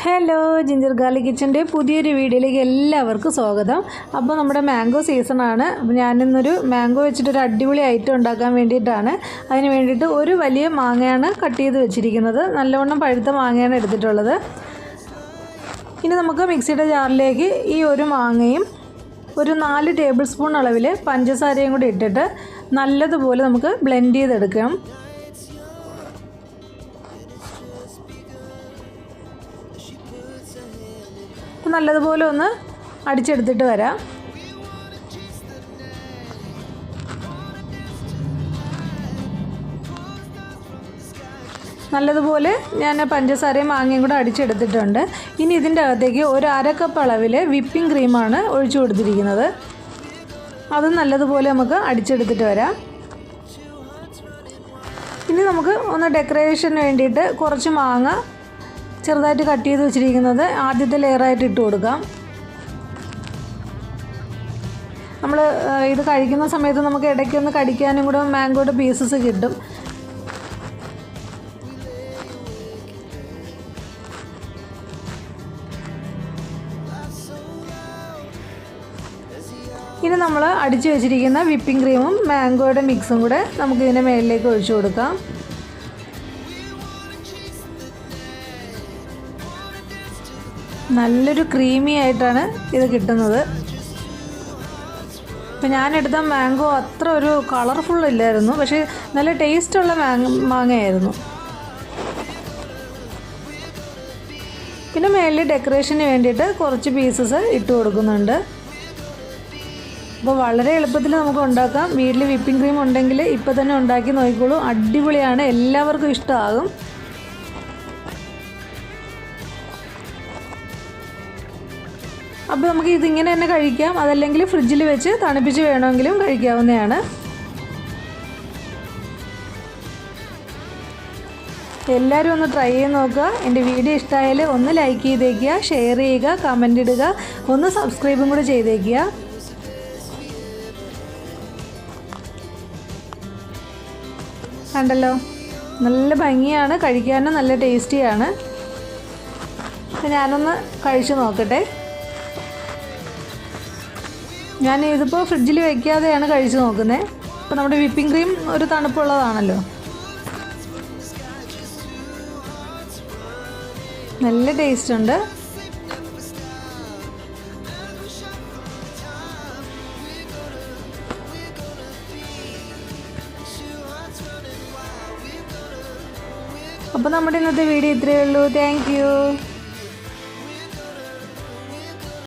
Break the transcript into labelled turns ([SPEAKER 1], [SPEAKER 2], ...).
[SPEAKER 1] Hello ginger garlic കിച്ചൻ്റെ പുതിയൊരു വീഡിയോയിലേക്ക് എല്ലാവർക്കും സ്വാഗതം. അപ്പോൾ നമ്മുടെ മാംഗോ സീസണാണ്. അപ്പോൾ ഞാനിന്നൊരു മാംഗോ വെച്ചിട്ടൊരു അടിപൊളി ഐറ്റം ഉണ്ടാക്കാൻ വേണ്ടിയിട്ടാണ്. അതിന് വേണ്ടിയിട്ട് ഒരു വലിയ മാങ്ങയാണ് കട്ട് ചെയ്ത് വെച്ചിരിക്കുന്നത്. നല്ലവണ്ണം പഴുത്ത മാങ്ങയാണ് എടുത്തിട്ടുള്ളത്. ഇനി നമുക്ക് മിക്സിയുടെ ജാറിലേക്ക് ഈ ഒരു മാങ്ങയും ഒരു 4 ടേബിൾ സ്പൂൺ അളവിൽ പഞ്ചസാരയും കൂടി ഇട്ടിട്ട് നല്ലതുപോലെ നമുക്ക് ബ്ലെൻഡ് ചെയ്തെടുക്കാം. നല്ലതുപോലെ ഒന്ന് അടിച്ചെടുത്തിട്ട് വരാം. നല്ലതുപോലെ ഞാൻ പഞ്ചസാരയും മാങ്ങയും കൂടെ അടിച്ചെടുത്തിട്ടുണ്ട്. ഇനി ഇതിൻ്റെ അകത്തേക്ക് ഒരു 1/2 കപ്പ് അളവിൽ വിപ്പിംഗ് ക്രീമാണ് ഒഴിച്ചു കൊടുത്തിരിക്കുന്നത്. അത് നല്ലതുപോലെ നമുക്ക് അടിച്ചെടുത്തിട്ട് വരാം. ഇനി നമുക്ക് ഒന്ന് ഡെക്കറേഷന് വേണ്ടിയിട്ട് കുറച്ച് മാങ്ങ ചെറുതായിട്ട് കട്ട് ചെയ്ത് വെച്ചിരിക്കുന്നത് ആദ്യത്തെ ലെയറായിട്ട് ഇട്ട് കൊടുക്കാം. നമ്മൾ ഇത് കഴിക്കുന്ന സമയത്ത് നമുക്ക് ഇടയ്ക്കൊന്ന് കടിക്കാനും കൂടെ മാംഗോയുടെ പീസസ് കിട്ടും. ഇനി നമ്മൾ അടിച്ചു വെച്ചിരിക്കുന്ന വിപ്പിംഗ് ക്രീമും മാംഗോയുടെ മിക്സും കൂടെ നമുക്ക് ഇതിൻ്റെ മേളിലേക്ക് ഒഴിച്ചു കൊടുക്കാം. നല്ലൊരു ക്രീമി ആയിട്ടാണ് ഇത് കിട്ടുന്നത്. ഇപ്പം ഞാനെടുത്ത മാംഗോ അത്ര ഒരു കളർഫുൾ ഇല്ലായിരുന്നു, പക്ഷേ നല്ല ടേസ്റ്റുള്ള മാങ്ങയായിരുന്നു. പിന്നെ മേളിൽ ഡെക്കറേഷന് വേണ്ടിയിട്ട് കുറച്ച് പീസസ് ഇട്ട് കൊടുക്കുന്നുണ്ട്. അപ്പോൾ വളരെ എളുപ്പത്തിൽ നമുക്ക് ഉണ്ടാക്കാം. വീട്ടിൽ വിപ്പിംഗ് ക്രീം ഉണ്ടെങ്കിൽ ഇപ്പോൾ തന്നെ ഉണ്ടാക്കി നോക്കിക്കോളൂ. അടിപൊളിയാണ്, എല്ലാവർക്കും ഇഷ്ടമാകും. അപ്പോൾ നമുക്ക് ഇതിങ്ങനെ തന്നെ കഴിക്കാം, അതല്ലെങ്കിൽ ഫ്രിഡ്ജിൽ വെച്ച് തണുപ്പിച്ച് വേണമെങ്കിലും കഴിക്കാവുന്നതാണ്. എല്ലാവരും ഒന്ന് ട്രൈ ചെയ്ത് നോക്കുക. എൻ്റെ വീഡിയോ ഇഷ്ടമായാൽ ഒന്ന് ലൈക്ക് ചെയ്തേക്കുക, ഷെയർ ചെയ്യുക, കമൻ്റ് ഇടുക, ഒന്ന് സബ്സ്ക്രൈബും കൂടി ചെയ്തേക്കുക. കണ്ടല്ലോ, നല്ല ഭംഗിയാണ്, കഴിക്കാനും നല്ല ടേസ്റ്റിയാണ്. ഞാനൊന്ന് കഴിച്ച് നോക്കട്ടെ. ഞാൻ ഇതിപ്പോൾ ഫ്രിഡ്ജിൽ വയ്ക്കാതെയാണ് കഴിച്ച് നോക്കുന്നത്. ഇപ്പോൾ നമ്മുടെ വിപ്പിംഗ് ക്രീം ഒരു തണുപ്പുള്ളതാണല്ലോ. നല്ല ടേസ്റ്റ് ഉണ്ട്. അപ്പോൾ നമ്മുടെ ഇന്നത്തെ വീഡിയോ ഇത്രയേ ഉള്ളൂ. Thank you.